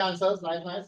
Answers, nice.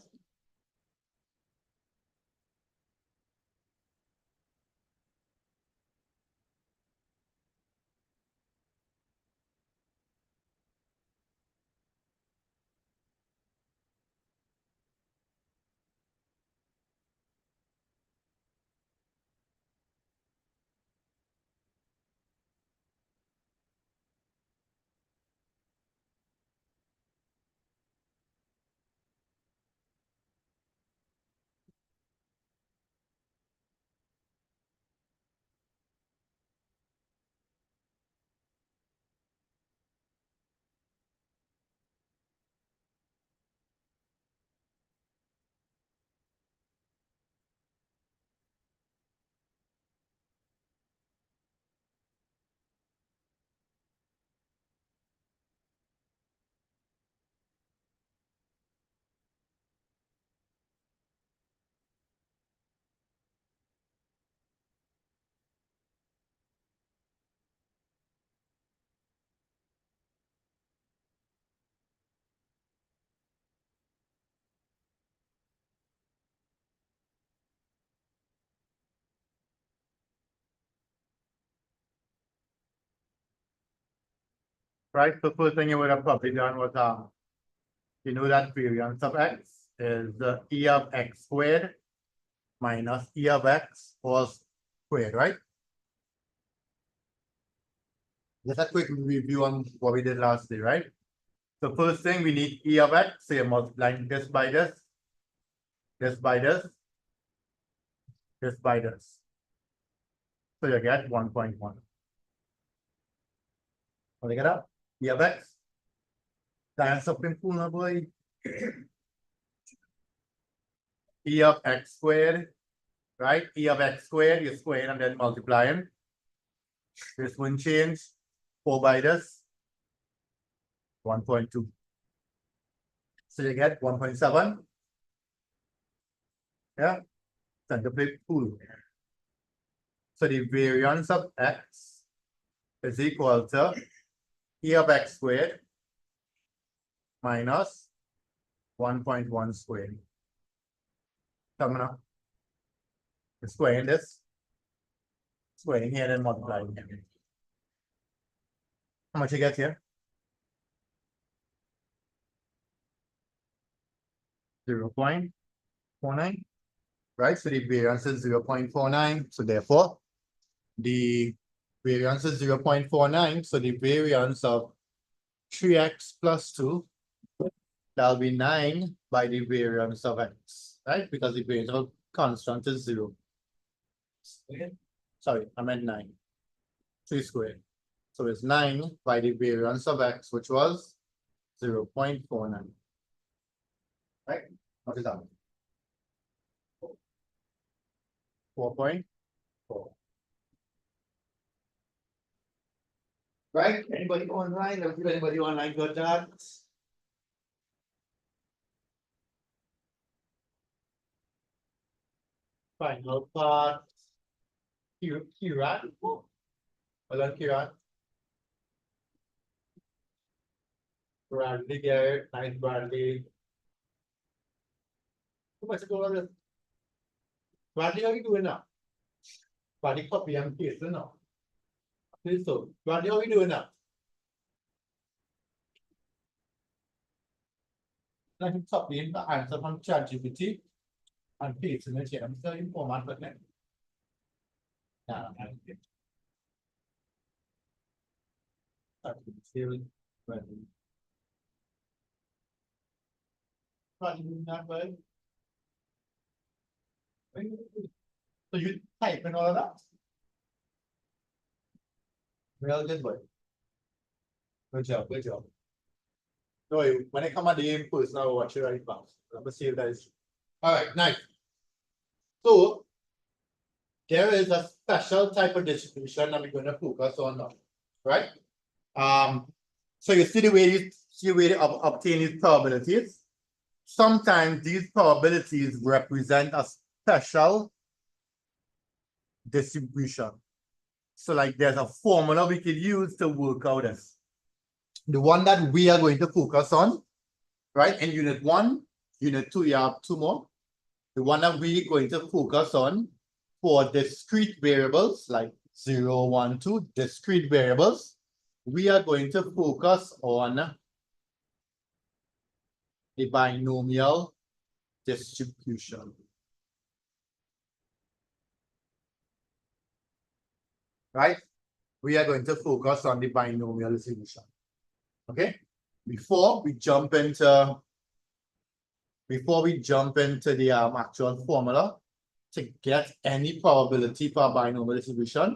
Right, the first thing you would have probably done was you know that variance of x is the e of x squared minus e of x all squared, right? Just a quick review on what we did last day, right? The first thing we need e of x, so you're multiplying this by this, this by this, this by this. So you get 1.1. Want to get up? E of x. That's something cool, no boy. E of x squared, right? E of x squared, you square and then multiplying. This one change. 4 by this. 1.2. So you get 1.7. Yeah. Centipede pool. So the variance of x is equal to e of x squared minus 1.1 squared. Coming up. Squaring this. Squaring here and multiplying here. How much you get here? 0.49. Right, so the variance is 0.49. So therefore, the variance is 0.49. So the variance of 3x plus 2, that'll be 9 by the variance of x, right? Because the variance of constant is 0. Sorry, I meant 9. 3 squared. So it's 9 by the variance of x, which was 0.49. Right? What is that? 4.4. Right? Anybody online? Let's see if anybody online got that. Final part. Kiran. Well done, Kiran. Bradley Garrett. Nice, Bradley. How much go on this? Bradley, how are you doing now? Bradley, copy and paste now. Please, so. Bradley, how are you doing now? I can copy the answer from ChatGPT and paste in the chat. I'm still in format, but then. Yeah, still ready. Not well. So you type in all of that? Real good boy. Good job, good job. No, when I come at the in person, I'll watch it right back. I'm gonna see if that is. All right, nice. So there is a special type of distribution that we're going to focus on now, right? So you see the way you obtain these probabilities. Sometimes these probabilities represent a special distribution. So like there's a formula we could use to work out this. The one that we are going to focus on, right, in unit 1 unit 2, you have 2 more. The one that we're going to focus on for discrete variables like 0, 1, 2, discrete variables, we are going to focus on the binomial distribution. Right? We are going to focus on the binomial distribution. Okay? Before we jump into the actual formula to get any probability for a binomial distribution,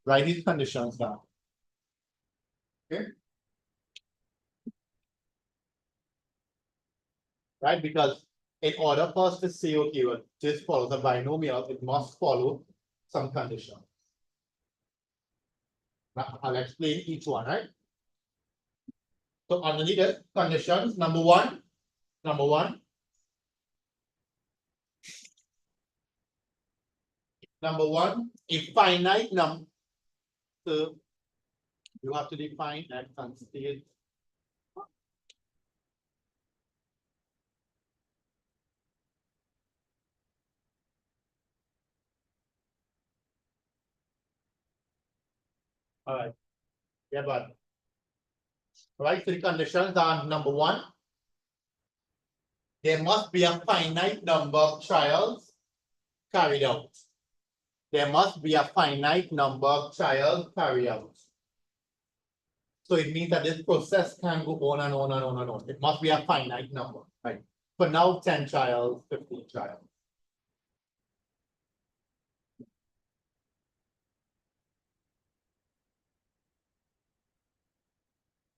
write these conditions down. Okay? Right? Because in order for us to say, okay, well, this follows a binomial, it must follow some condition. Now, I'll explain each one, right? So underneath the conditions, number one, a finite number. So you have to define x and state. All right. Yeah, but right, so the conditions are number one, there must be a finite number of trials carried out. There must be a finite number of trials carried out. So it means that this process can go on and on and on and on. It must be a finite number, right? For now, 10 trials, 15 trials.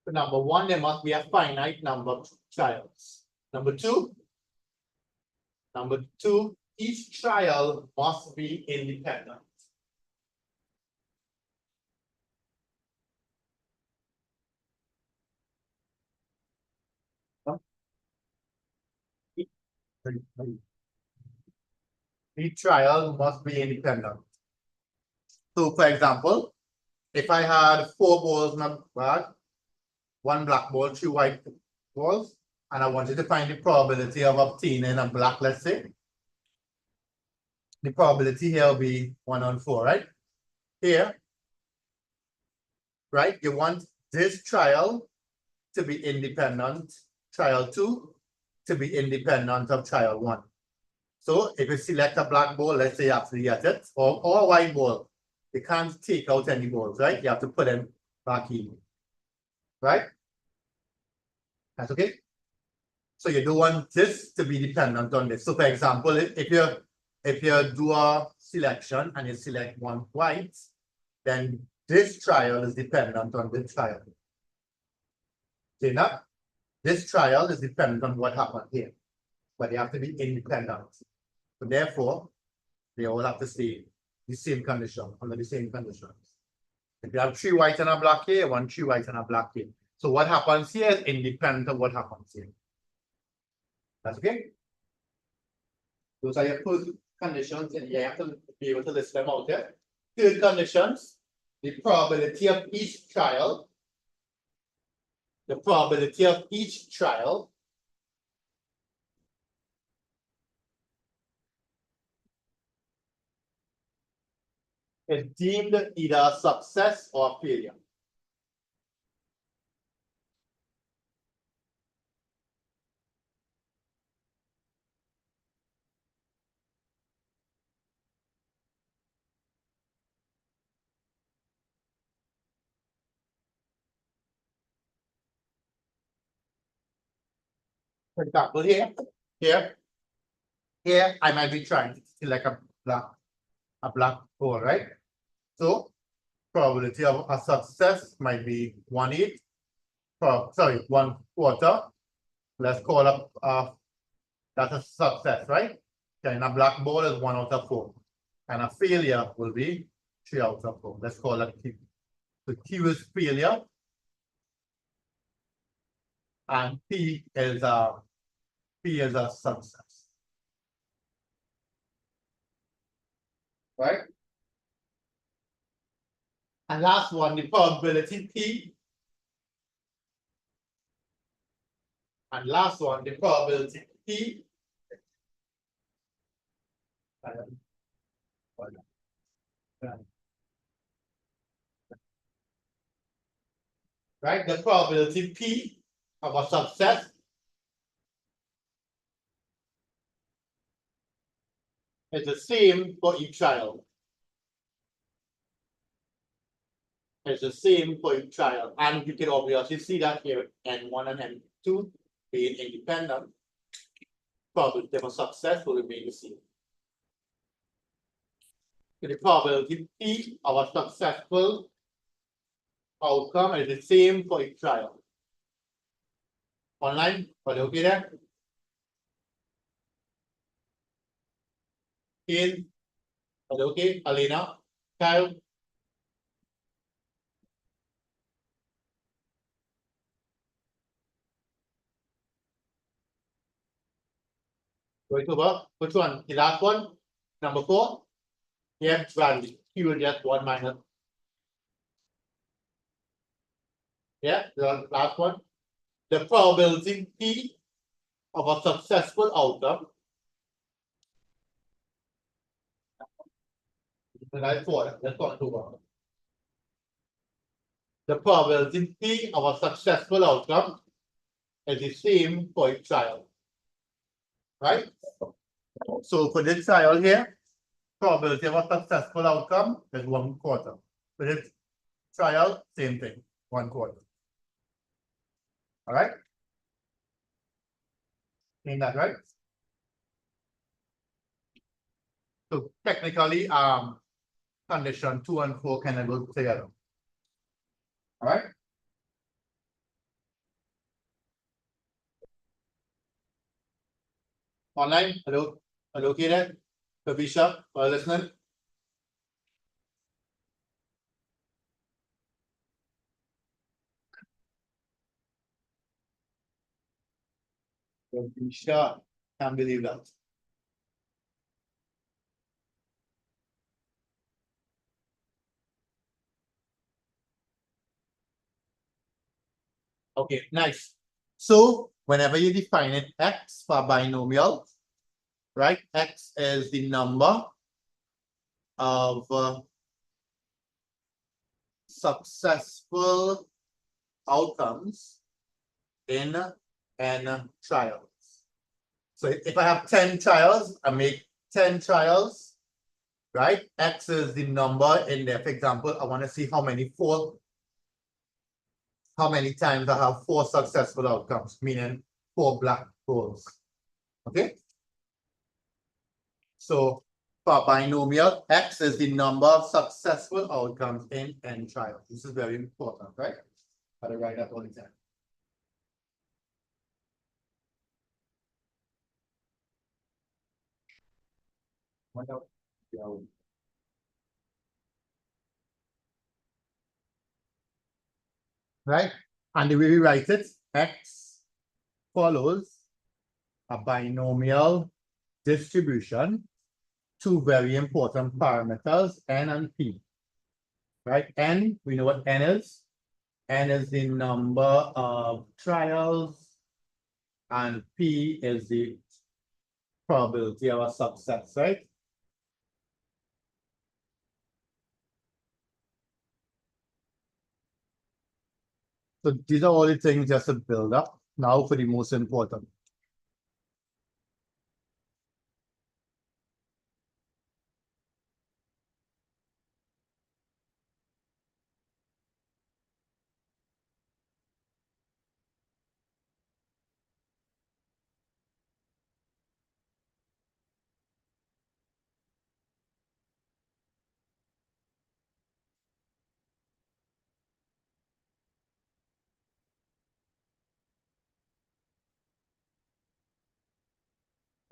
So number one, there must be a finite number of trials. Number two, each trial must be independent. Each trial must be independent. So, for example, if I had 4 balls in a bag, 1 black ball, 2 white balls, and I wanted to find the probability of obtaining a black, let's say, the probability here will be 1 on 4, right? Here, right? You want this trial to be independent, trial 2 to be independent of trial 1. So if you select a black ball, let's say after you get it, or a white ball, you can't take out any balls, right? You have to put them back in, right? That's okay. So you don't want this to be dependent on this. So for example, if you do a selection and you select 1 white, then this trial is dependent on this trial. See now, this trial is dependent on what happened here, but they have to be independent. So therefore, they all have to stay the same condition, under the same conditions. If you have 3 white and a black here, 1 3 white and a black here. So what happens here is independent of what happens here. That's okay. Those are your first conditions, and you have to be able to list them out there. Third conditions, the probability of each trial. The probability of each trial is deemed either a success or a failure. For example, here, I might be trying to select a black ball, right? So probability of a success might be 1/8. Sorry, 1/4. Let's call up that's a success, right? And a black ball is 1 out of 4. And a failure will be 3 out of 4. Let's call it Q. So Q is failure. And P is a success. Right? And last one, the probability P. And last one, the probability P Right? The probability P of a success is the same for each child. It's the same for each child. And you can obviously see that here, N1 and N2 being independent, probability of a success will remain the same. The probability P of a successful outcome is the same for each child. Online, are you okay there? In, are you okay? Alina, Kyle? Going over, which one? The last one? Number 4? Yeah, Bradley. He will get 1 minus. Yeah, the last one. The probability P of a successful outcome. That's 4. Let's go to the probability P of a successful outcome is the same for each child. Right? So for this child here, probability of a successful outcome is 1/4. For this child, same thing, 1/4. All right? Ain't that right? So technically, condition 2 and 4 can go together. All right? Online, hello, hello, Kira, Kavisha, listening. Kavisha, can't believe that. Okay, nice. So whenever you define it x for binomial, right? X is the number of successful outcomes in n trials. So if I have 10 trials, I make 10 trials, right? X is the number in there. For example, I want to see how many times I have 4 successful outcomes, meaning 4 black holes. Okay. So for binomial, X is the number of successful outcomes in n trials. This is very important, right? Gotta write that all the time. Right? And the way we write it, X follows a binomial distribution, 2 very important parameters, N and P. Right? N, we know what N is. N is the number of trials, and P is the probability of a success, right? So these are all the things just to build up. Now for the most important.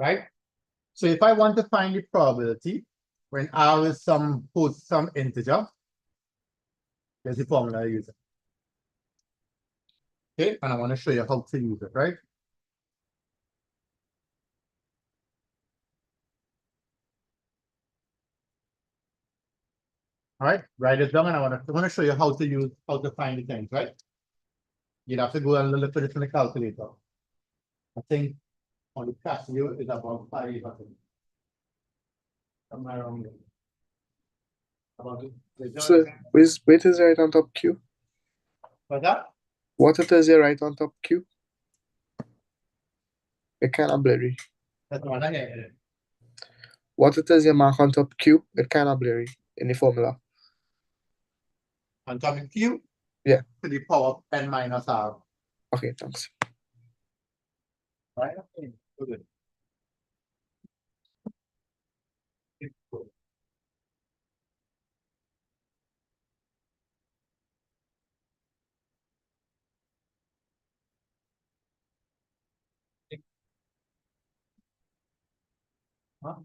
Right? So if I want to find the probability when R is some integer, there's the formula I use. Okay, and I want to show you how to use it, right? All right, write it down, and I want to show you how to find the things, right? You'd have to go and look for this in the calculator. I think on the Casio is about 500. Somewhere around there. About it. So, wait is right on top Q? What's that? What it is here right on top Q? It kind of blurry. That's the one I get. What it is your mark on top Q? It kind of blurry in the formula. On top of Q? Yeah. To the power of n minus r. Okay, thanks. Right? Okay. Good. Huh?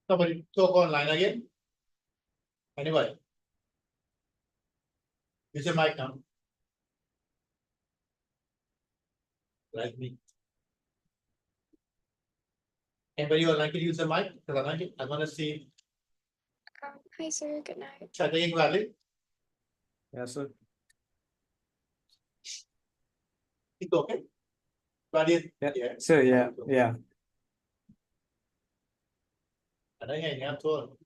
Somebody talk online again. Anyway. Use your mic now. Like me. Anybody online can use the mic? Because I want to see. Hi, sir. Good night. Chatting Valley. Yes, sir. It's okay. Valley. Yeah. Sir, yeah. I don't hear you at all.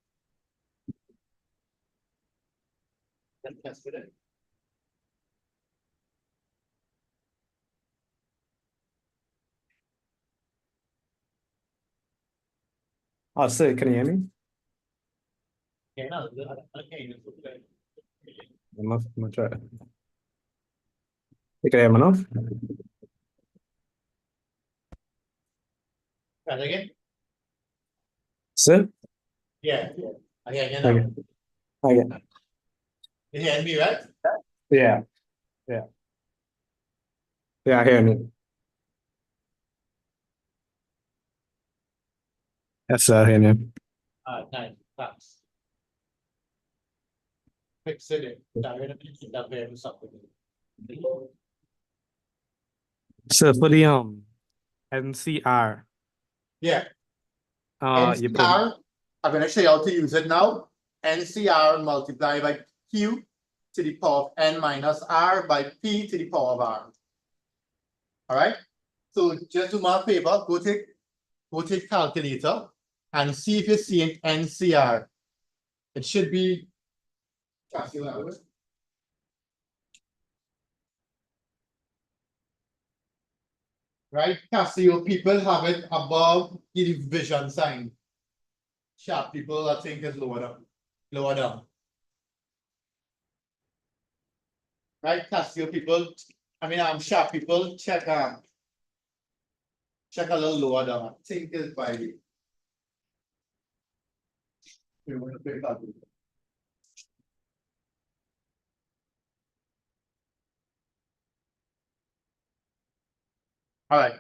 That's good. Oh, sir, can you hear me? Yeah, no, I can't hear you. I'm gonna try. You can hear me now? Try that again. Sir? Yeah. I hear you now. Okay. You hear me, right? Yeah. Yeah, I hear you. Yes, sir, I hear you. Nice. Thanks. Fix it. That very something. Sir, for the NCR, Yeah. you put NCR, I'm going to show you how to use it now. NCR multiplied by Q to the power of n minus r by p to the power of r. All right. So just do my favor. Go take calculator and see if you're seeing NCR. It should be. Right, Casio people have it above the division sign. Sharp people, I think, is lower down. Lower down. Right, Casio people. I mean, sharp people. Check a little lower down. I think is by the. All right.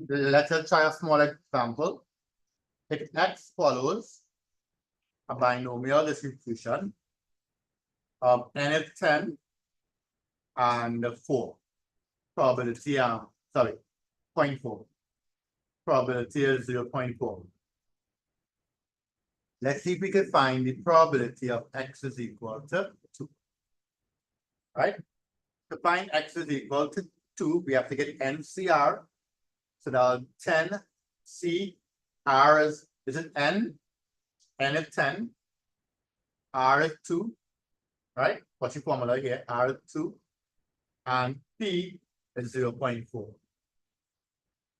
Let's try a small example. If x follows a binomial distribution of n is 10 and 4. Probability, sorry, 0.4. Probability is 0.4. Let's see if we can find the probability of x is equal to 2. Right? To find x is equal to 2, we have to get NCR. So now 10 C R is it N? N is 10. R is 2. Right? What's your formula here? R is 2. And P is 0.4.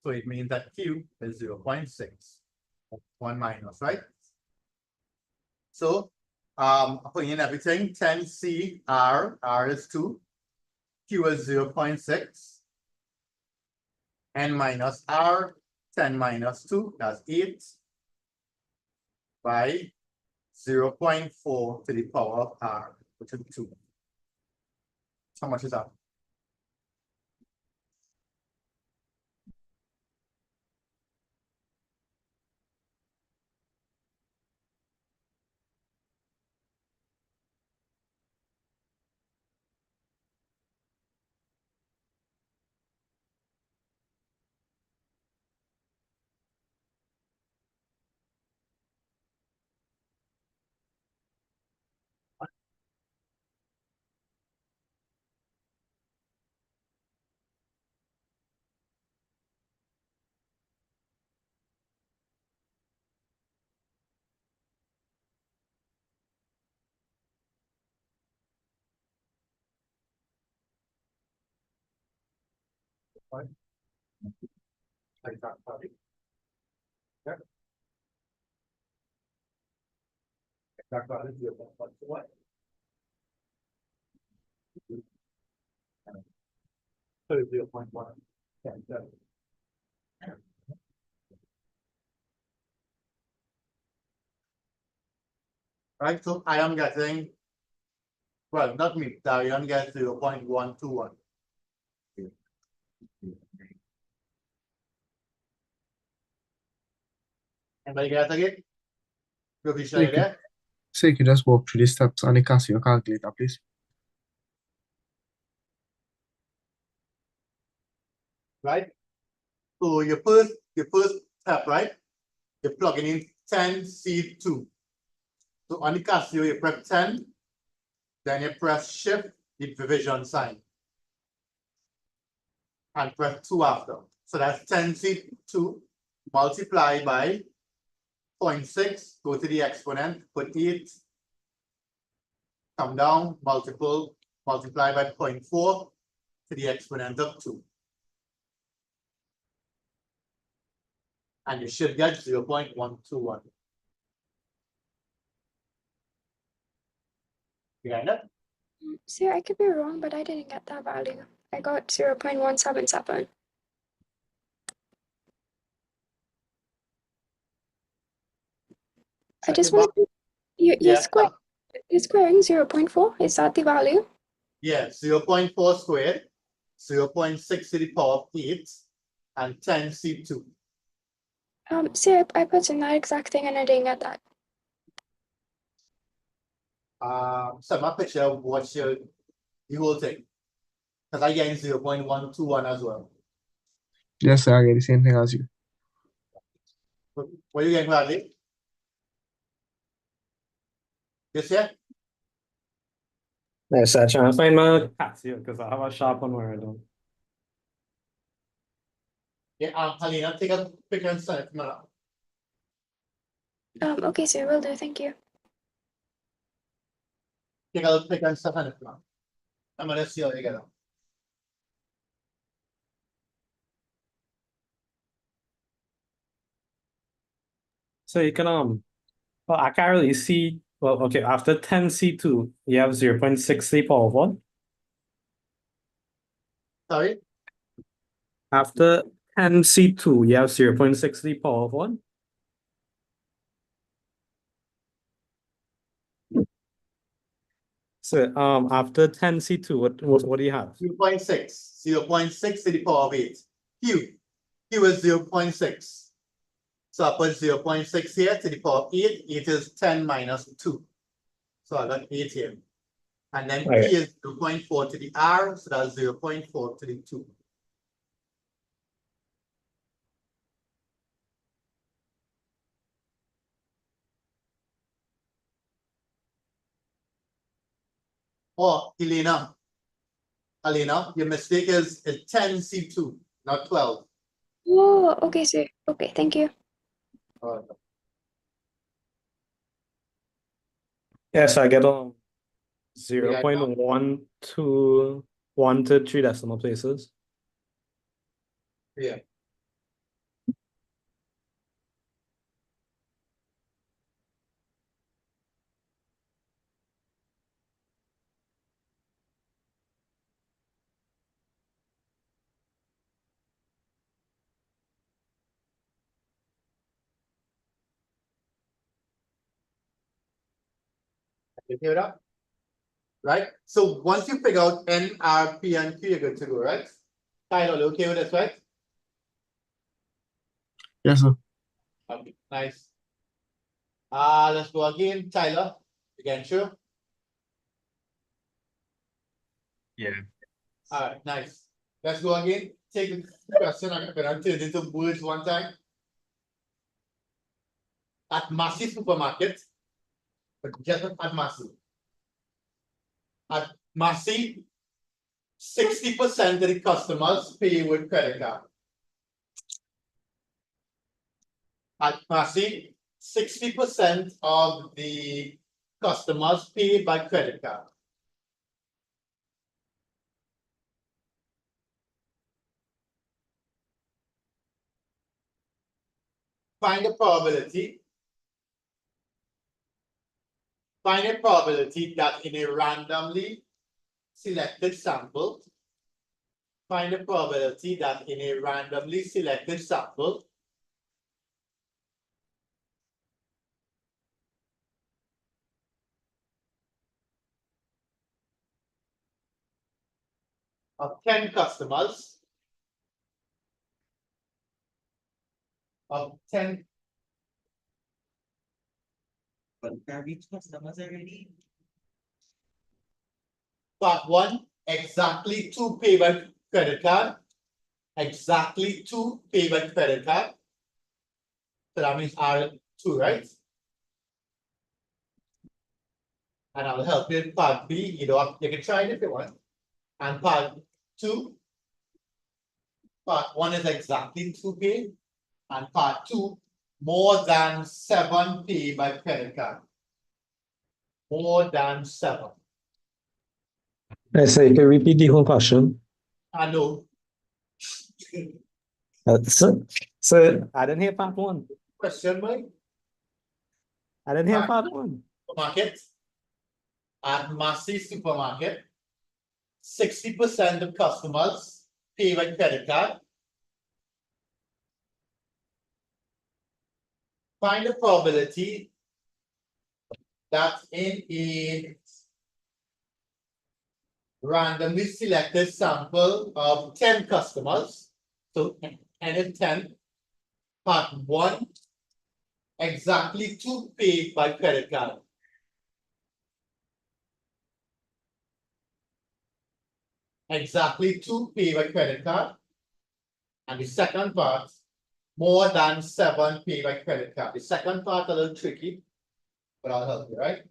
So it means that Q is 0.6. 1 minus, right? So putting in everything, 10 C R is 2. Q is 0.6. N minus R, 10 minus 2, that's 8. By 0.4 to the power of R, which is 2. How much is that? Right. Like that, sorry. Yeah. That value 0.1. So 0.1. Yeah, right, so I am getting, well, not me, Darian gets 0.121. Anybody get again? Provision Thank you. there? So you can just walk through the steps on the Casio calculator, please. Right? So your first step, right? You're plugging in 10C2. So on the Casio, you press 10, then you press shift, the division sign, and press 2 after. So that's 10C2 multiplied by 0.6, go to the exponent, put 8, come down, multiply by 0.4 to the exponent of 2. And you should get 0.121. You got it? Sir, I could be wrong, but I didn't get that value. I got 0.177. I just Second want box? to, you're Yeah, squaring 0.4. Is that the value? yeah, 0.4 squared, 0.6 to the power of 8, and 10C2. Sir, I put in that exact thing and I didn't get that. So my picture, what's the whole thing? Because I get 0.121 as well. Yes, sir, I get the same thing as you. What are you getting, Bradley? Yes, yeah? Yes, I'm trying to find my Casio because I have a sharp one where I don't. Yeah, Helena, take a picture and send it to me now. Okay, sir, will do. Thank you. Take a picture and send it to me. I'm gonna see how you get on. So you can well, I can't really see. Well, okay, after 10C2, you have 0.6 to the power of 1. Sorry? After 10C2, you have 0.6 to the power of 1. So after 10C2, what do you have? 0.6, 0.6 to the power of 8. Q is 0.6. So I put 0.6 here to the power of 8. 8 is 10 minus 2. So I got 8 here. And then Okay. P is 0.4 to the R, so that's 0.4 to the 2. Oh, Elena, your mistake is 10C2, not 12. Oh, okay, sir. Okay, thank you. Yes, I get Yeah, 0.121 to 3 decimal places. Yeah. You hear that? Right? So once you figure out N, R, P, and Q, you're good to go, right? Tyler, you okay with this, right? Yes, sir. Okay, nice. Let's go again, Tyler. Again, sure. Yeah. All right, nice. Let's go again. Take the question I'm gonna turn it into words one time. At Massey Supermarket, but just at Massey. At Massey, 60% of the customers pay with credit card. At Massey, 60% of the customers pay by credit card. Find the probability. Find a probability that in a randomly selected sample, find a probability that in a randomly selected sample of 10 customers of 10 But have each customers already? part 1, exactly 2 pay by credit card. Exactly 2 pay by credit card. So that means R2, right? And I'll help you in part B. You can try it if you want. And part 2, part 1 is exactly 2 pay. And part 2, more than 7 pay by credit card. More than 7. So you can repeat the whole question. I know. So I didn't hear part one. Question, Mike? I didn't hear Right. part one. Supermarket. At Massey Supermarket, 60% of customers pay by credit card. Find the probability that in a randomly selected sample of 10 customers, so n is 10, part 1, exactly 2 pay by credit card. Exactly 2 pay by credit card. And the second part, more than 7 pay by credit card. The second part a little tricky, but I'll help you, right?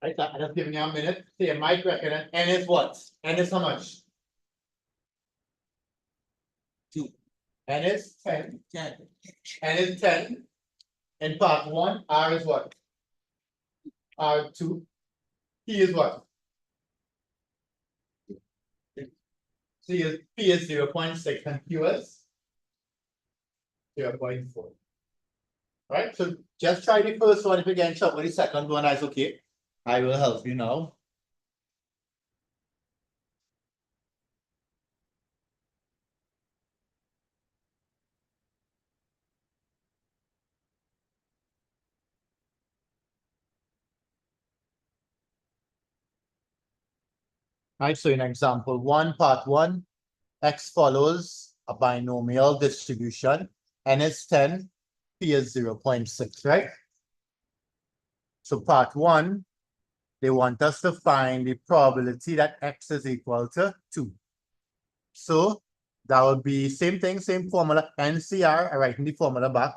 Right, I just giving you a minute. Say a mic reckon N is what? N is how much? 2. N is 10. 10. N is 10. In part 1, R is what? R2. P is what? P is 0.6 and Q is 0.4. Right, so just try the first one. If you get trouble with the second one, that's okay. I will help you now. Right, so in example 1, part 1, X follows a binomial distribution. N is 10, P is 0.6, right? So part 1, they want us to find the probability that X is equal to 2. So that would be same thing, same formula, NCR, I write in the formula back,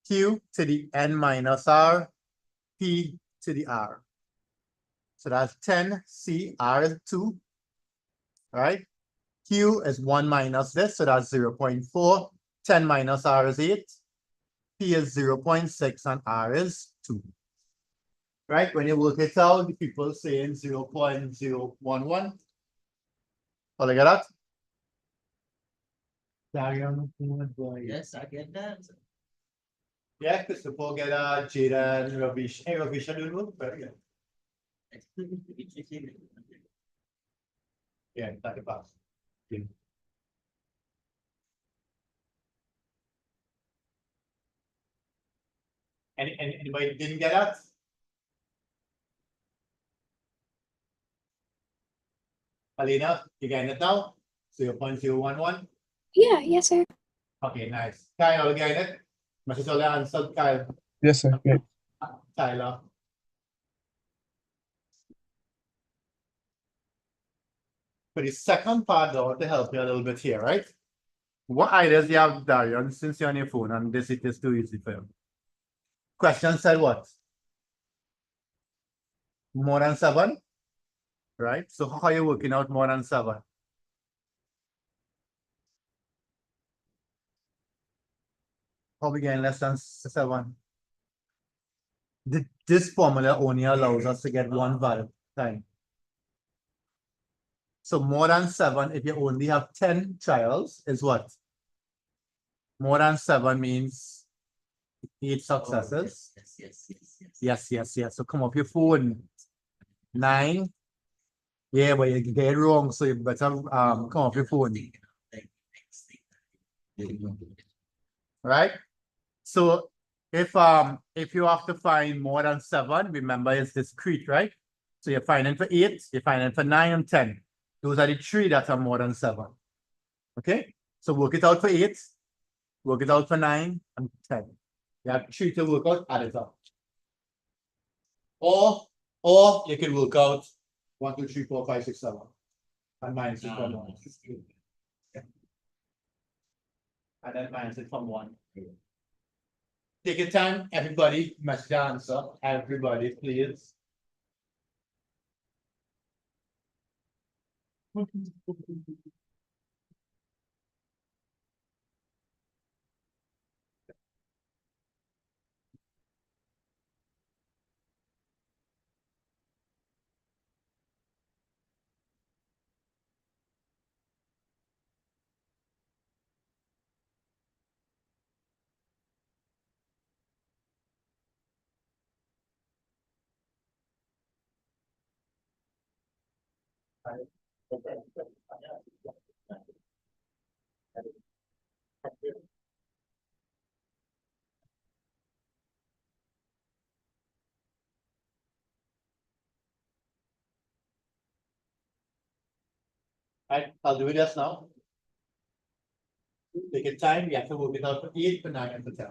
Q to the N minus R, P to the R. So that's 10, C, R is 2, right? Q is 1 minus this, so that's 0.4. 10 minus R is 8. P is 0.6 and R is 2. Right? When you work it out, the people saying 0.011. Oh, look at that. Darian, good boy. Yes, I get that. Yeah, Christopher get Jada and Ravish. Hey, Ravish, are doing well? Very good. Yeah, take it pass. Yeah. Anybody didn't get that? Alina, you getting it now? 0.011. Yeah, yes, sir. Okay, nice. Kyle, you getting it? Message all the answer, Kyle. Yes, sir. Yeah. Tyler. For the second part, though, to help you a little bit here, right? What ideas do you have, Darian, since you're on your phone and this it is too easy for you? Question said what? More than 7? Right? So how are you working out more than 7? How we getting less than 7? This formula only allows us to get one value time. So more than 7, if you only have 10 trials, is what? More than 7 means 8 successes. Yes. So come up your phone. 9. Yeah, but you get it wrong, so you better come off your phone. Right? So if you have to find more than 7, remember it's discrete, right? So you're finding for 8, you're finding for 9 and 10. Those are the 3 that are more than 7. Okay? So work it out for 8, work it out for 9 and 10. You have 3 to work out, add it up. Or you can work out 1, 2, 3, 4, 5, 6, 7. And minus it from 1. And then minus it from 1. Take your time, everybody, message the answer. Everybody, please. Right, I'll do it just now. Take your time, you have to work it out for 8, for 9, and for 10.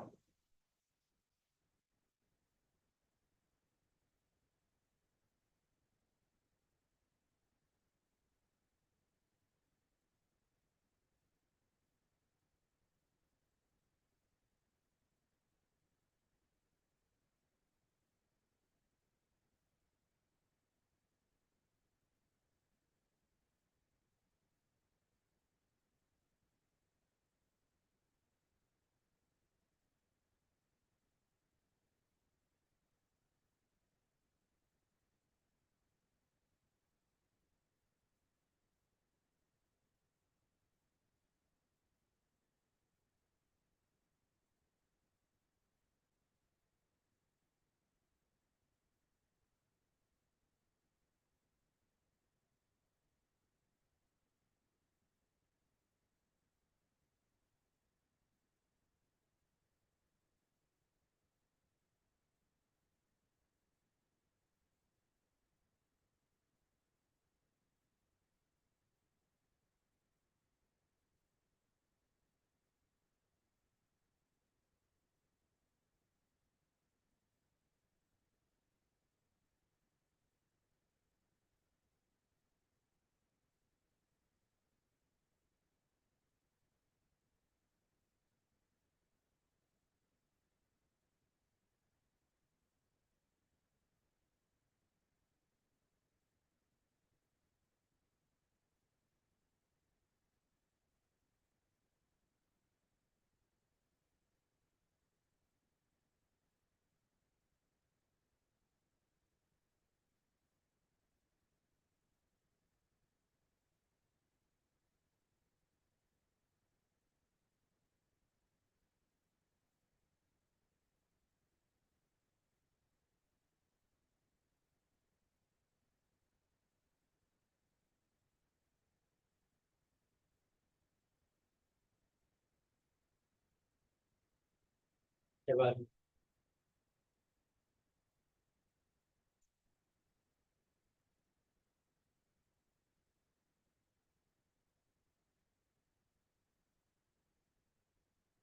Evan.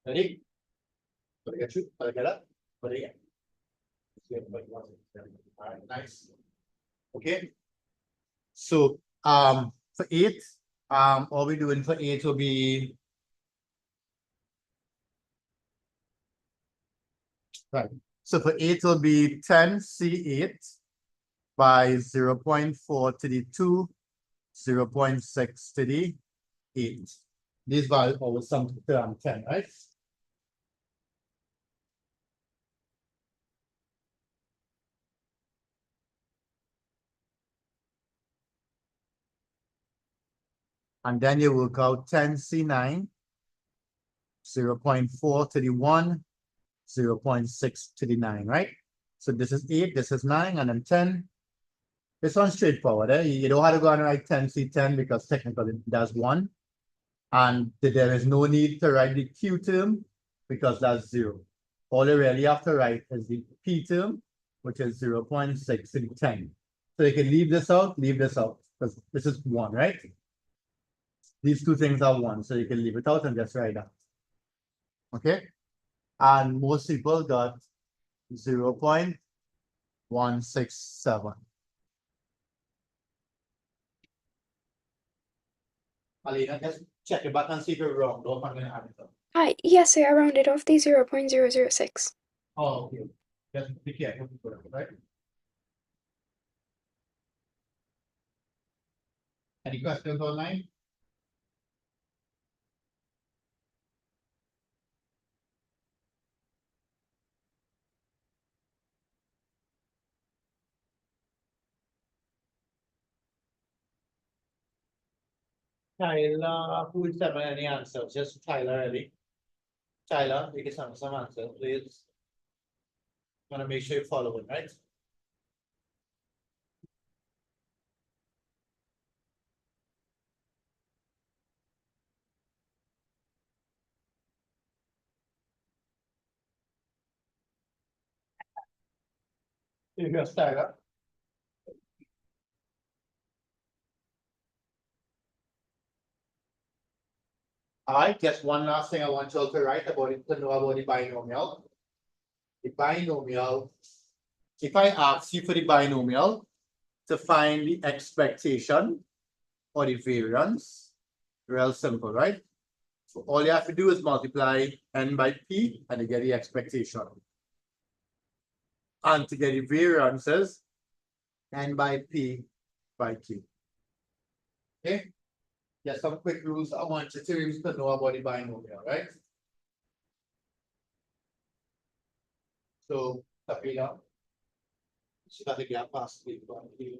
Ready? Pada get you, pada get up, pada get. Alright, nice. Okay. So for 8, all we're doing for 8 will be right. So for 8 will be 10C8 by 0.4 to the 2, 0.6 to the 8. These values always sum to 10, right? And then you work out 10C9, 0.4 to the 1, 0.6 to the 9, right? So this is 8, this is 9, and then 10. This one's straightforward. You don't have to go and write 10C10 because technically that's 1. And there is no need to write the Q term because that's 0. All you really have to write is the P term, which is 0.6 to the 10. So you can leave this out, because this is 1, right? These two things are 1, so you can leave it out and just write that. Okay? And most people got 0.167. Alina, just check it back and see if you're wrong. Don't I'm gonna add it up. Yes, I rounded off the 0.006. Oh, okay. Just be careful, right? Any questions online? Tyler, who is that any answers? Just Tyler, ready? Tyler, you can send some answers, please. Want to make sure you follow it, right? Here's Tyler. All right, just one last thing I want you all to write about it, to know about the binomial. The binomial, if I ask you for the binomial to find the expectation or the variance, real simple, right? So all you have to do is multiply n by p and you get the expectation. And to get the variances, n by p by q. Okay? Just some quick rules I want you to know about the binomial, right? So, Sabrina, she got to get past the one here.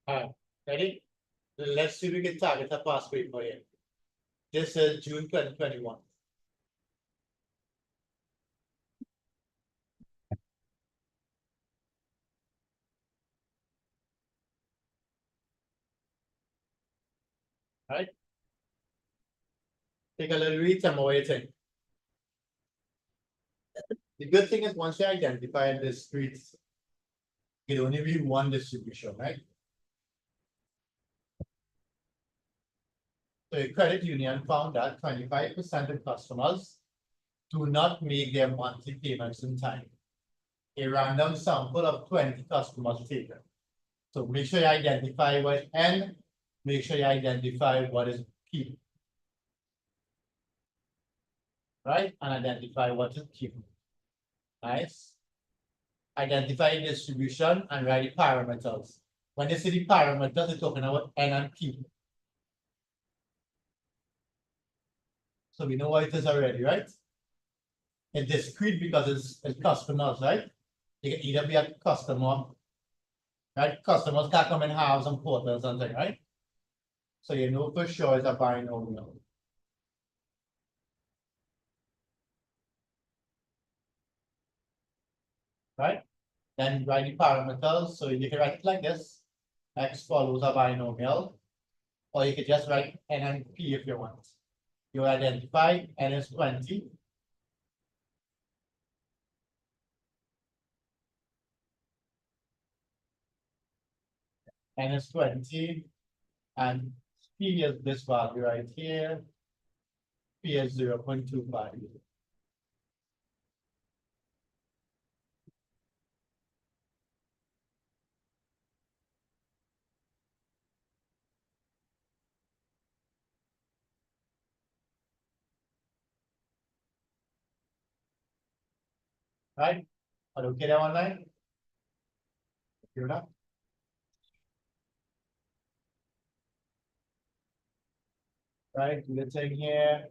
Alright, ready? Let's see if we can target a pass rate for you. This is June 2021. Right? Take a little read, tell me what you think. The good thing is once you identify the streets, it only be one distribution, right? So a credit union found that 25% of customers do not make their monthly payments in time. A random sample of 20 customers taken. So make sure you identify what N, make sure you identify what is P. Right? And identify what is Q. Nice. Identify distribution and write the parameters. When you see the parameters, you're talking about N and P. So we know what it is already, right? It's discrete because it's customers, right? You can either be a customer, right? Customers can come in halves and quarters and things, right? So you know for sure it's a binomial. Right? Then write the parameters. So you can write it like this. X follows a binomial. Or you could just write N and P if you want. You identify N is 20. N is 20. And P is this value right here. P is 0.25. Right? Are you okay there online? You know? Right? Do the thing here.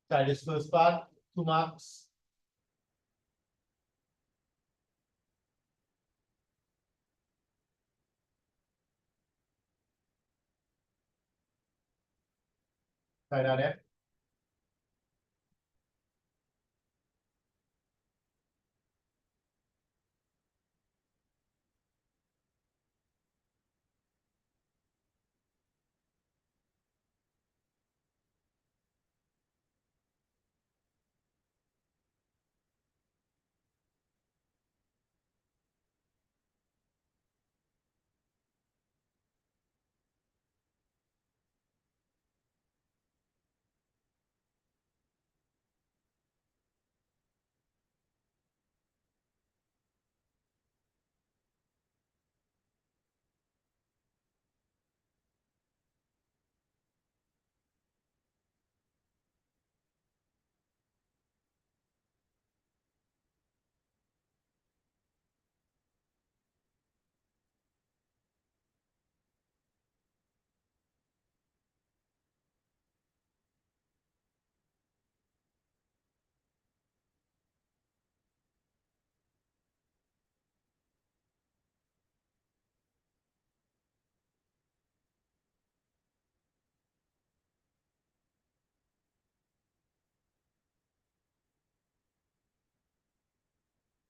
Try this first part, 2 marks. Try that there.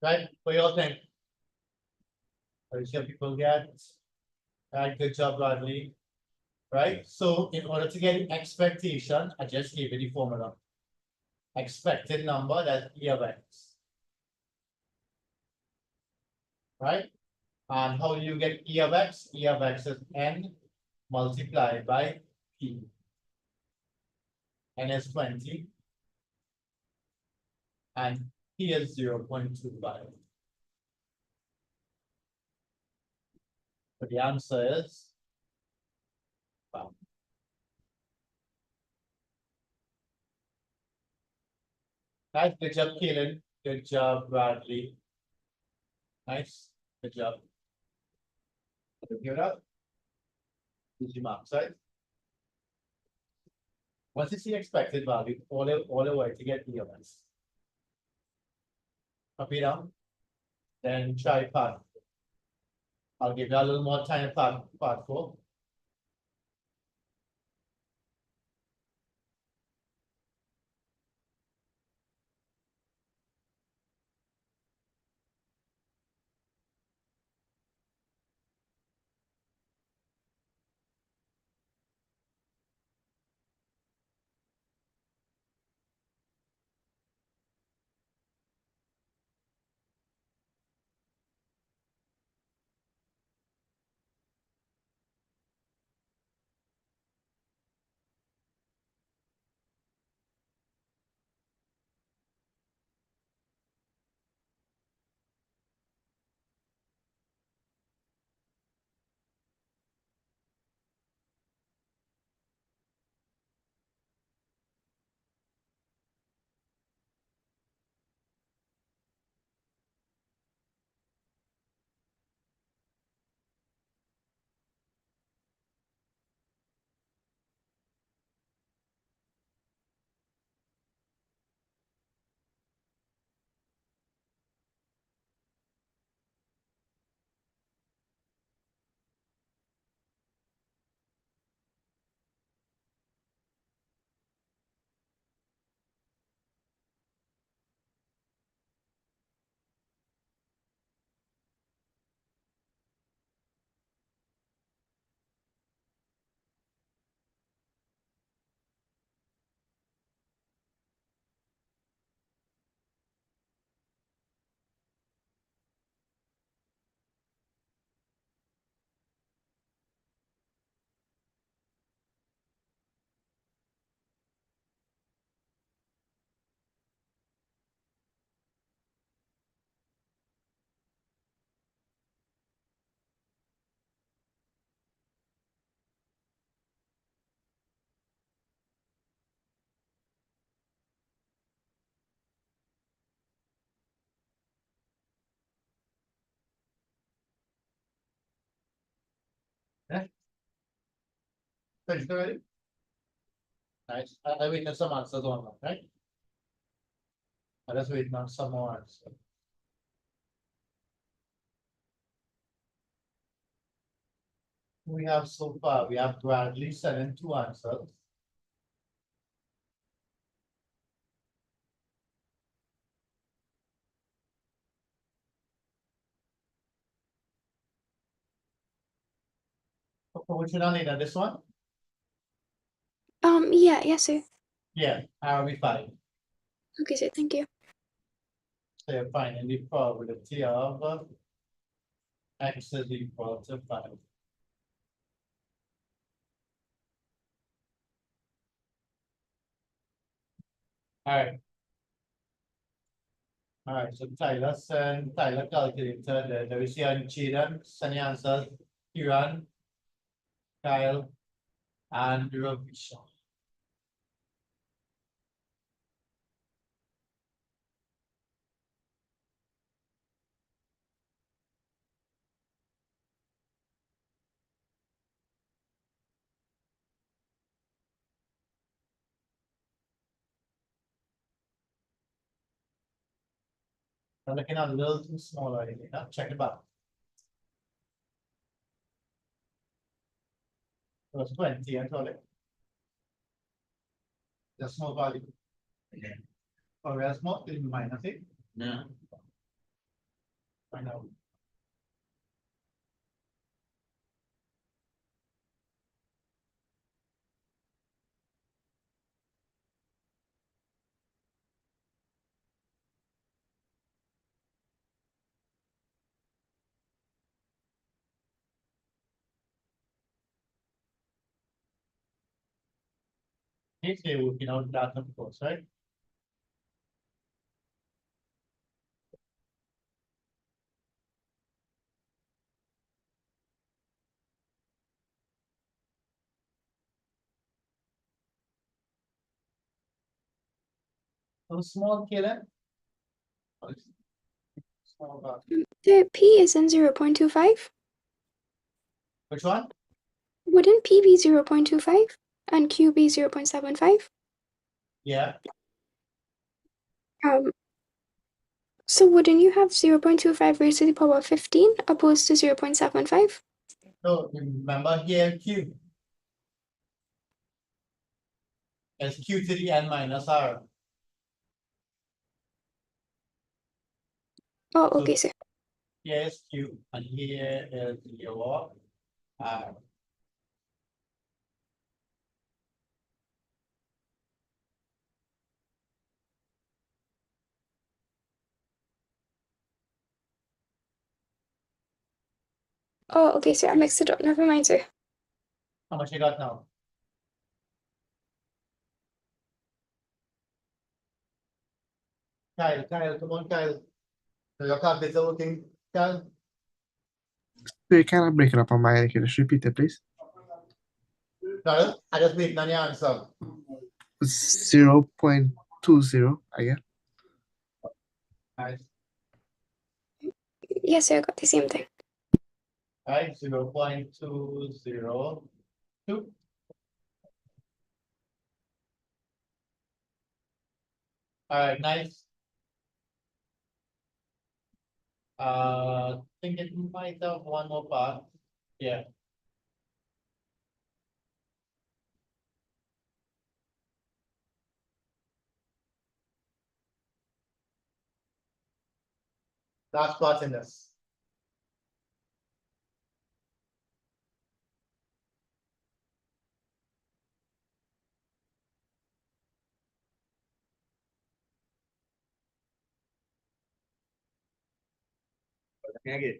Right? What you all think? Are you sure people get? Right, good job, Bradley. Right? So in order to get an expectation, I just gave you the formula. Expected number, that's E of X. Right? And how do you get E of X? E of X is N multiplied by P. N is 20. And P is 0.25. So the answer is wow. Nice, good job, Kaylin. Good job, Bradley. Nice, good job. Give it up. Easy marks, right? Once you see expected value, all the way to get E of X. Copy down. Then try part. I'll give you a little more time part four. Finished already? Nice. I'm waiting on some answers on that, right? I'm just waiting on some more answers. We have so far, we have Bradley sending 2 answers. Which one I need on this one? Yeah, yes, sir. Yeah, RB5. Okay, sir, thank you. So you're finding the probability of x is equal to 5. Alright. Alright, so Tyler calculated, there we see on Chedan, Sunny answers, Kiran, Kyle, and Ravisha. I'm looking a little too small already, now check it out. It was 20, I told it. The small value. Or else more, in minus it, No. I know. If they working out that, of course, right? So small killer. Small value. Sir, P is in 0.25. Which one? Wouldn't P be 0.25 and Q be 0.75? Yeah, Um, So wouldn't you have 0.25 raised to the power of 15 opposed to 0.75? So remember here Q. It's Q to the N minus R. Oh, okay, sir. Here is Q and here is your R. Oh, okay, sir. I mixed it up. Never mind, sir. How much you got now? Kyle, come on, Kyle. So your calculator working, Kyle? So you cannot break it up on my end. Can you just repeat it, please? Kyle, I just waiting on your answer. 0.20, I guess. Nice. Yes, sir. I got the same thing. Right, 0.202. All right, nice. I think it might have one more part. Yeah. Last part in this.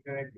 Correct.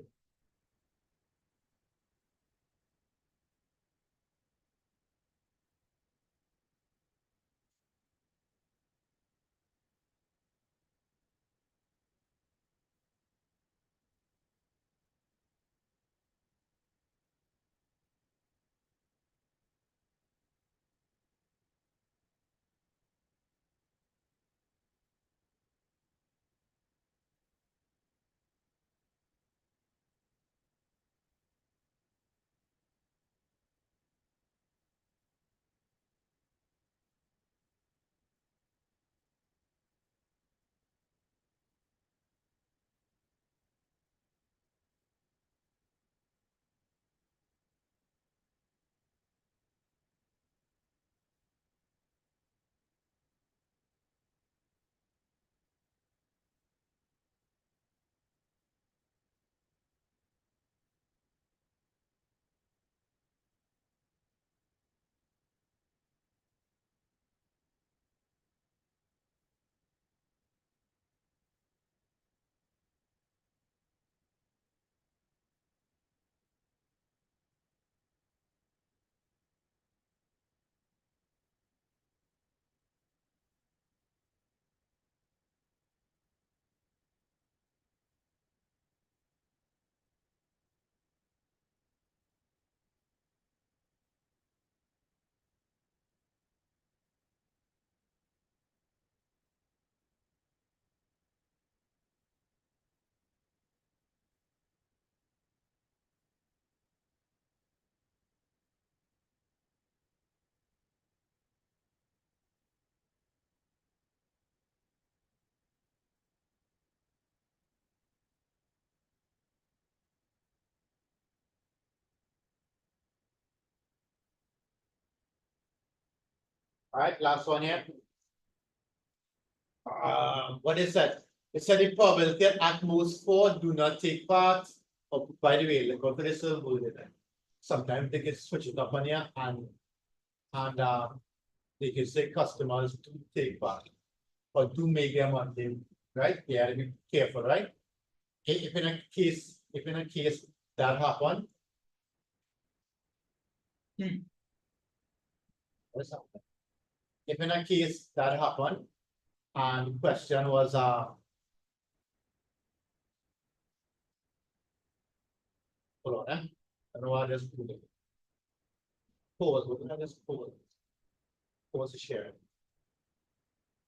All right, last one here. What is that? It said the probability at most 4 do not take part. Oh, by the way, look for this word. Sometimes they can switch it up on you and they can say customers do take part or do make them on them, right? Yeah, to be careful, right? If in a case that happened. What's happening? If in a case that happened, and the question was hold on, I don't know why I just put it. Pause, what did I just pause? Pause the sharing.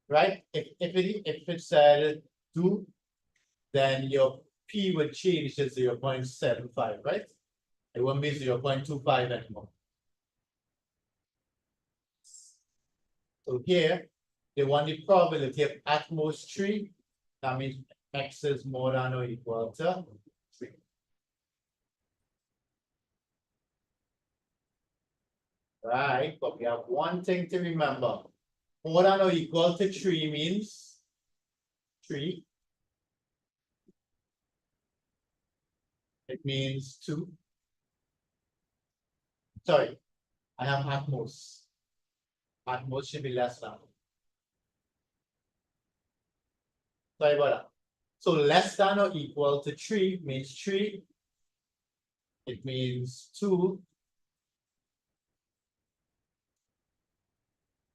Right? If it said do, then your P would change to 0.75, right? It won't be 0.25 anymore. So here, they want the probability of at most 3. That means X is more than or equal to 3. Right, but we have one thing to remember. More than or equal to 3 means 3. It means 2. Sorry, I have at most. At most should be less than. Sorry about that. So less than or equal to 3 means 3. It means 2.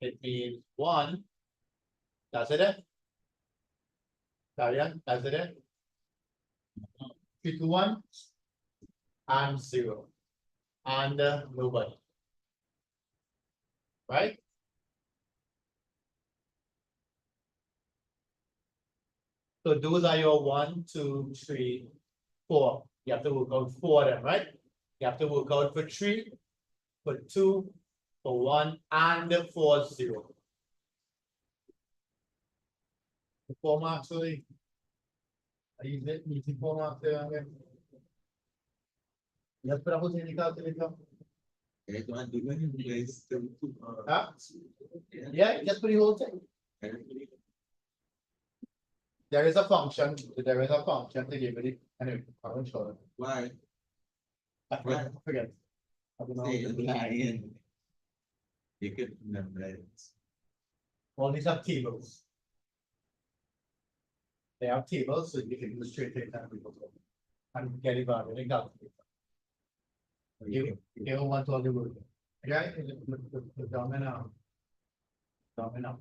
It means 1. That's it. Carry on. That's it. 3 to 1. And 0. And nobody. Right? So those are your 1, 2, 3, 4. You have to work out 4 of them, right? You have to work out for 3, for 2, for 1, and for 0. The 4 marks, sorry. Are you using 4 marks there again? Yes, but I was in the calculator. Huh? Yeah, just put the whole thing. There is a function to give it. Anyway, I won't show it. Why? I forget. I don't know. You could remember it. All these have tables. They have tables, so you can illustrate it and get it out in a calculator. You don't want all the word. Yeah, the dominant. Dominant.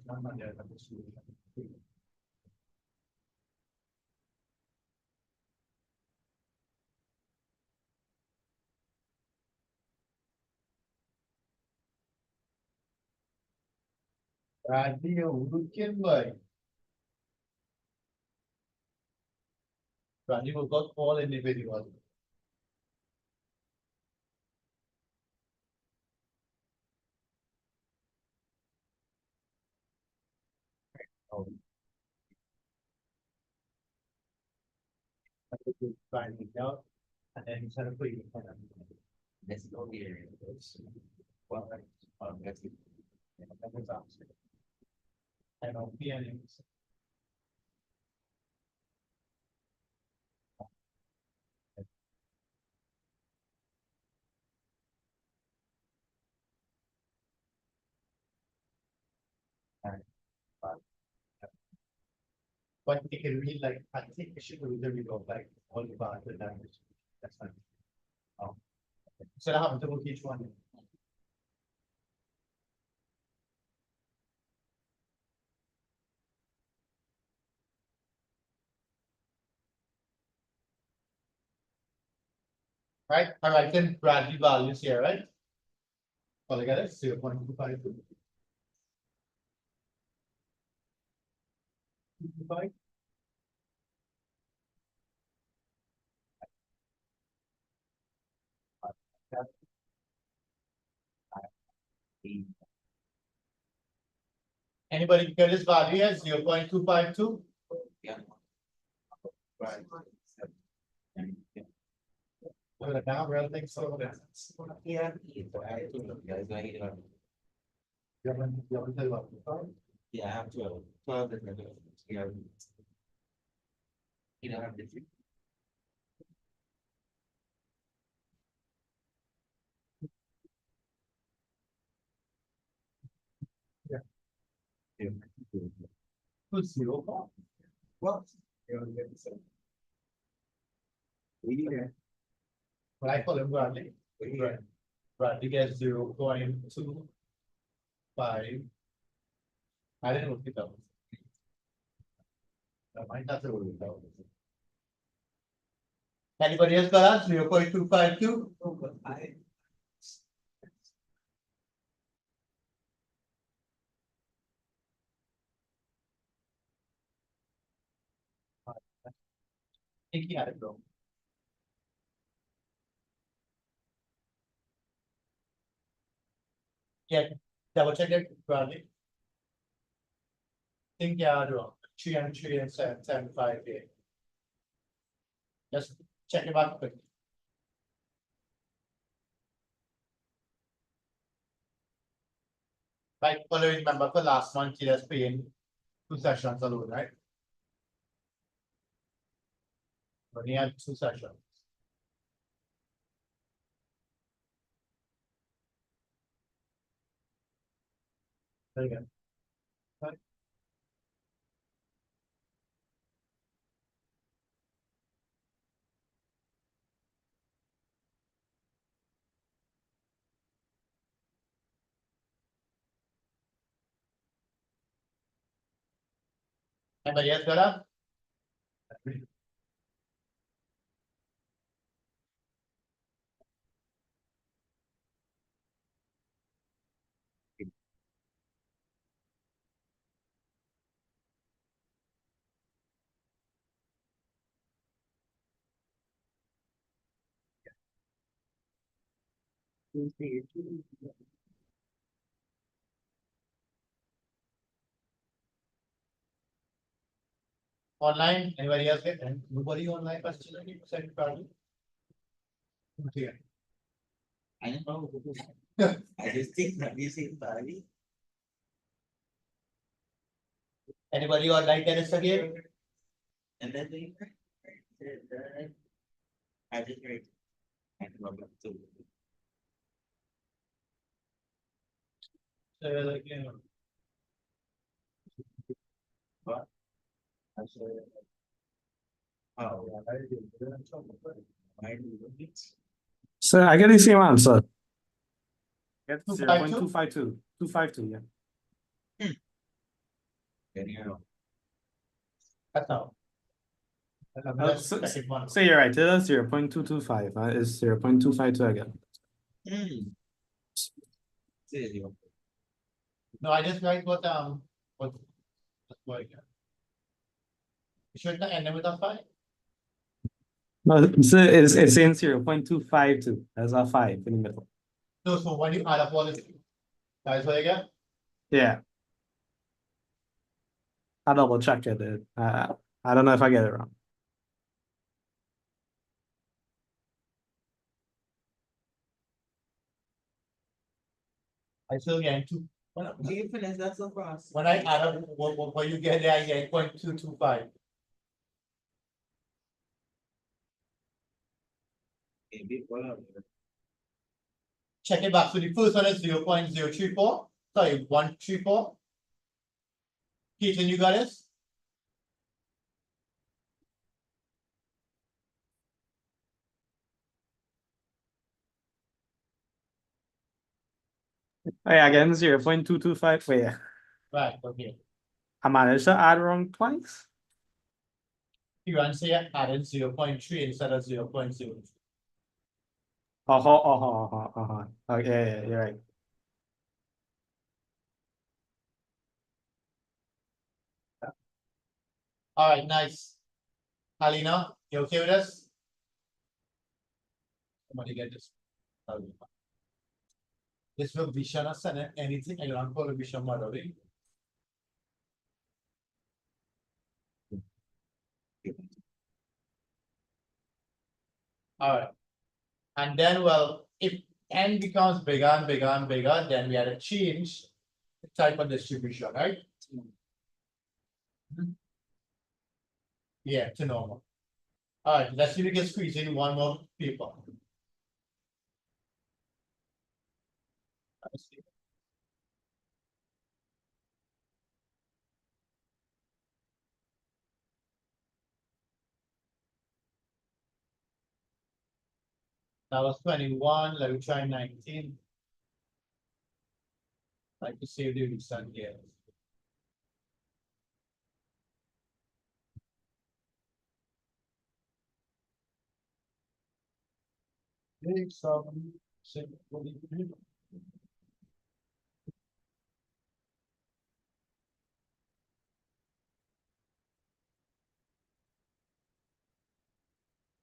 Radio looking like. Radio got all individuals. Find it out, and then you sort of put it in. Let's go here. Well, that's it. That was awesome. I don't see any. But you can read like, I think it should read the read of like all the part of the language. That's fine. Oh. So I have to look each one. Right, all right, then Bradley values here, right? All together, 0.252. 225. Anybody get this value as 0.252? Yeah. Right. Well, the down real thing, so Yeah. Yeah, I have 12. 12 different. Yeah. You don't have different. Put 0. What? But I call him Bradley. Right. Bradley gets 0.25. I didn't look it up. I might have to look it up. Anybody else got that? 0.252? I think he had it wrong. Yeah, double check it, Bradley. Think you had wrong. 3 and 3 and 7, 7, 5, 8. Just check it out quickly. Right, but remember for last month, you just paying 2 sessions alone, right? But you had 2 sessions. There you go. Right. Anybody else got that? Online, anybody else get, and nobody online, question, 90% probably. Okay. I don't know. I just think that this is Bali. Anybody online tennis again? And then they. I just read. I don't know what to do. Like, you know. What? I said. Oh, I didn't do it. Why do you do it? So I get the same answer. Get 252? 0.252. 252, yeah. Anyhow. That's all. So, Second one. so you're right, that's 0.225, is 0.252 again. Seriously. No, I just write what, what again? Shouldn't I end with a 5? No, so it's in 0.252, there's a 5 in the middle. No, so when you add up all this, that's what I get? Yeah. I'll double check it. I don't know if I get it wrong. I still get 2. Do you finish that so fast? When I add up, what you get there, I get 0.225. Maybe, well, Check it back. So the first one is 0.034. Sorry, 134. Keaton, you got this? Oh, yeah, again, 0.225. Wait, Right, okay. I managed to add wrong twice. You want to say added 0.3 instead of 0.0. Okay, yeah, you're right. All right, nice. Alina, you okay with this? Somebody get this. This will be Shana Senate, anything I don't call a Bishop Madari. All right. And then, well, if n becomes bigger and bigger and bigger, then we had to change the type of distribution, right? Yeah, to normal. All right, let's see if we can squeeze in one more paper. Let's see. That was 21. Let me try 19. Like to save the result here. Big 7, 6,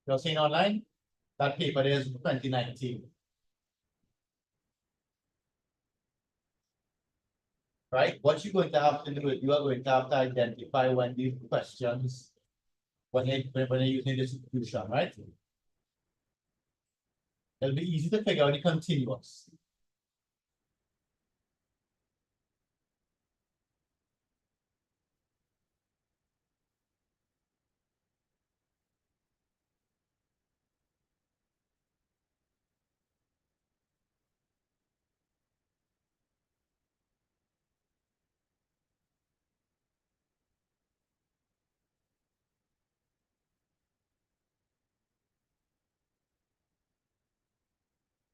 you're seeing online? That paper is 2019. Right? What you're going to have to do is you are going to have to identify when these questions when you're using the distribution, right? It'll be easy to figure out the continuous.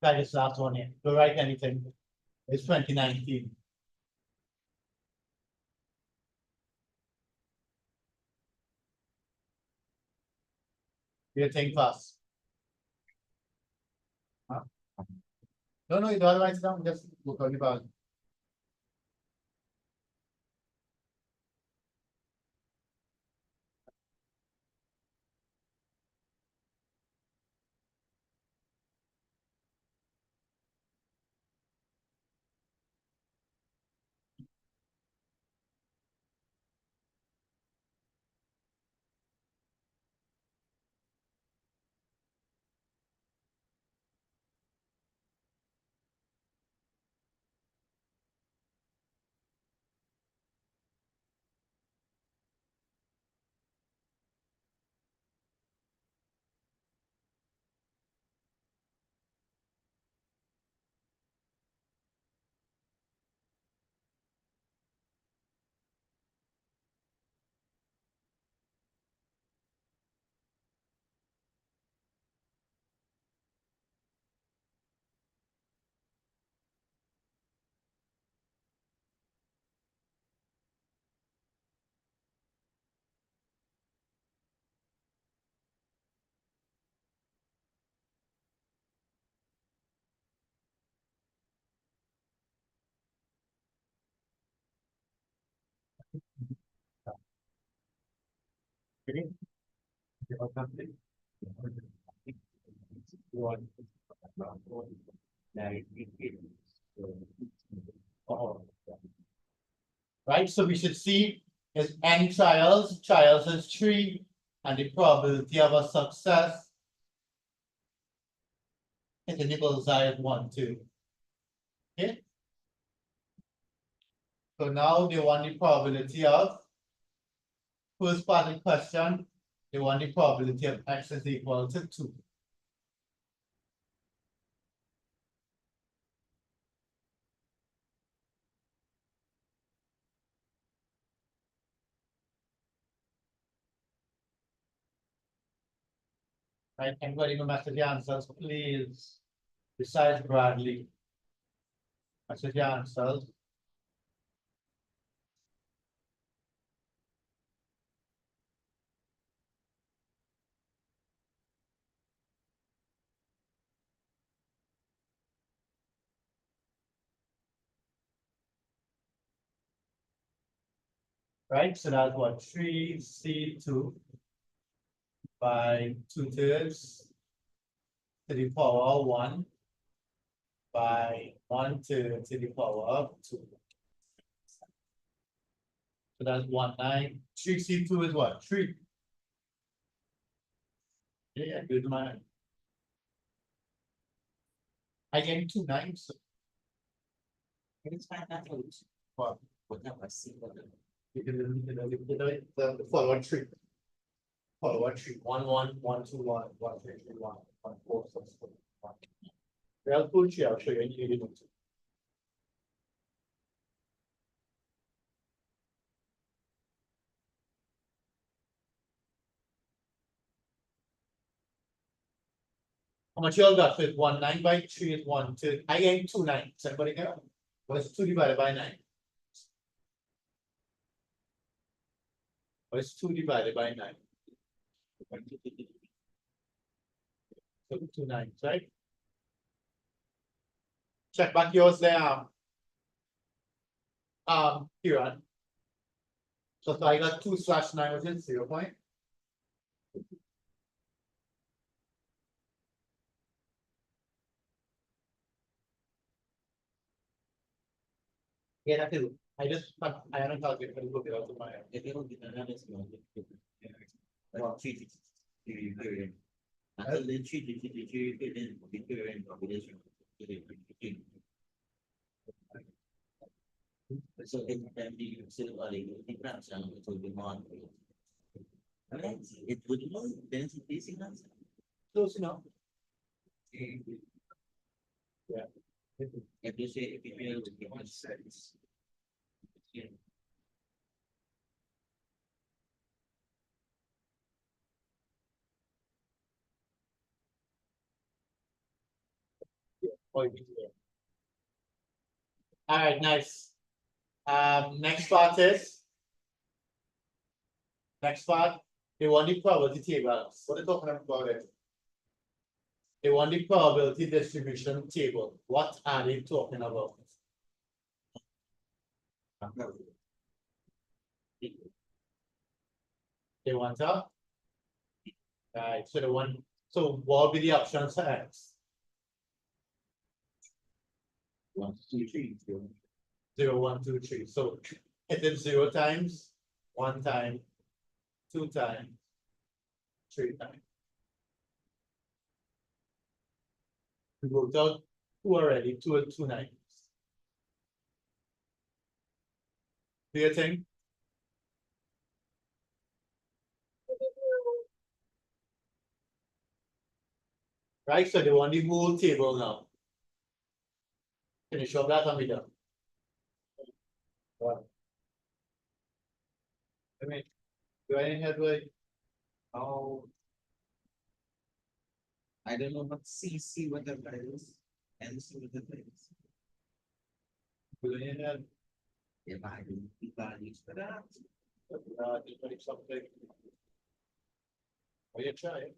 Try this last one here. Don't write anything. It's 2019. You think fast. Huh? No, you don't write it down. Just look on the bag. Right, so we should see is n trials, trials is 3, and the probability of a success is an equal to 1, 2. Okay. So now they want the probability of first part of the question, they want the probability of x is equal to 2. Right, anybody know message the answers, please. Besides Bradley. Message the answers. Right, so that's what 3C2 by 2/3 to the power of 1 by 1/3 to the power of 2. So that's 19. 3C2 is what? 3. Yeah, good man. I get 2 9s. It's fine, not to lose. What? Whatever, see what. The follow-on tree. Follow-on tree. 1 1 1 2 1 1 3 3 1 1 4 6 4 1. I'll put you. I'll show you. You need to. How much you all got? So it's 1 9 by 3 is 1 2. I get 2 9. Somebody get up. What's 2 divided by 9? What's 2 divided by 9? So 2 9, right? Check back yours there. Kieran. So I got 2/9, which is 0 point. Yeah, that is. I haven't calculated, but look it out of my. If you don't get another, it's not. Well, treat it. Until then, treat it, then be period of relation. So in time you still are able to grant some to the market. Right, it would know then it's basic answer. Close enough. Yeah. If you say if you feel to give us sense. Yeah. Alright, nice. Next part is. Next part, they want the probability table. What are they talking about it? They want the probability distribution table. What are they talking about? They want to. Right, so they want, so what will be the options for X? 1, 2, 3. 0, 1, 2, 3. So it is 0 times, 1 time, 2 times, 3 times. We worked out 2 already, 2 and 2 9. Do you think? Right, so they want the whole table now. Finish up that and be done. Wow. I mean, do I have like, Oh. I don't know what CC what the is and see what the is. do I have, If I do the values for that. just like something? Are you trying?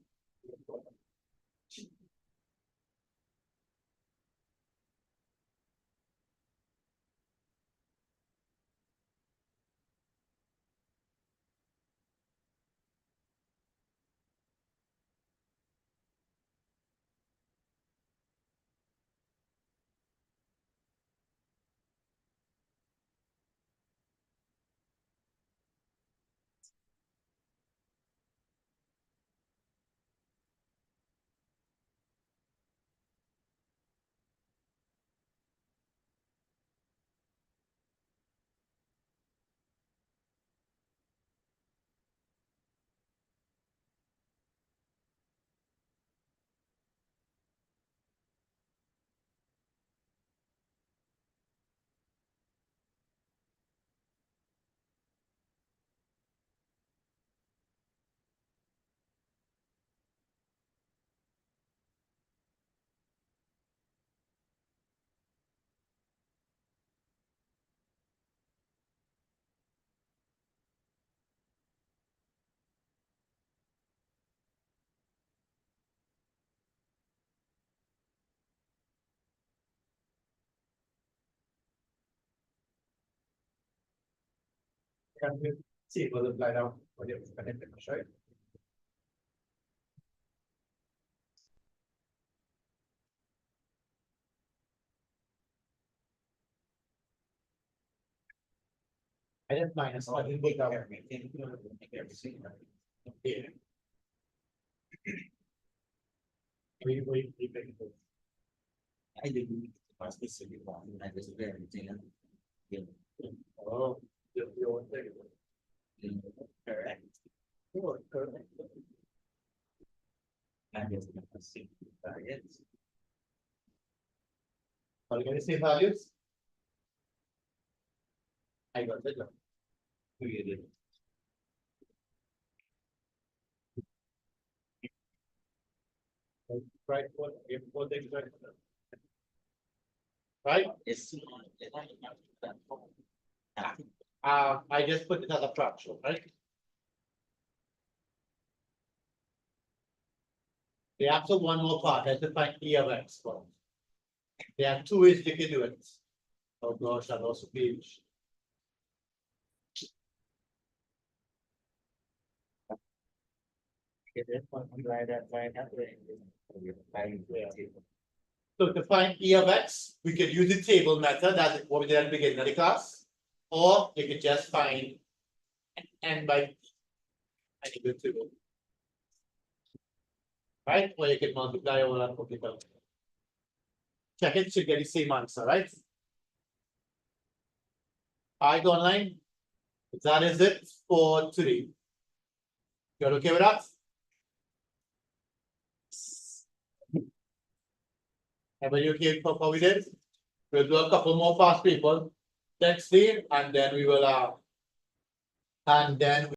Can you see what the slide out? What you connected, right? I didn't minus, I didn't put down. Yeah. We make it. I didn't specific one, I was very detailed. Oh, you want to take it? Correct. Sure, correct. I just gonna see targets. Are you gonna say values? I got it. Created. Right, what things right? Right, It's. I just put it as a fraction, right? They have to one more part, that's to find E of X. Well, there are 2 ways you can do it. Oh gosh, I lost a page. So to find E of X, we could use the table method, that's what we did at the beginning of the class. Or you could just find N by. I need to Right? Or you can multiply all and put it out. Check it, should get the same answer, right? Alright, online. That is it for today. You're okay with that? Everybody okay for how we did? We'll do a couple more fast people next day, and then we will and then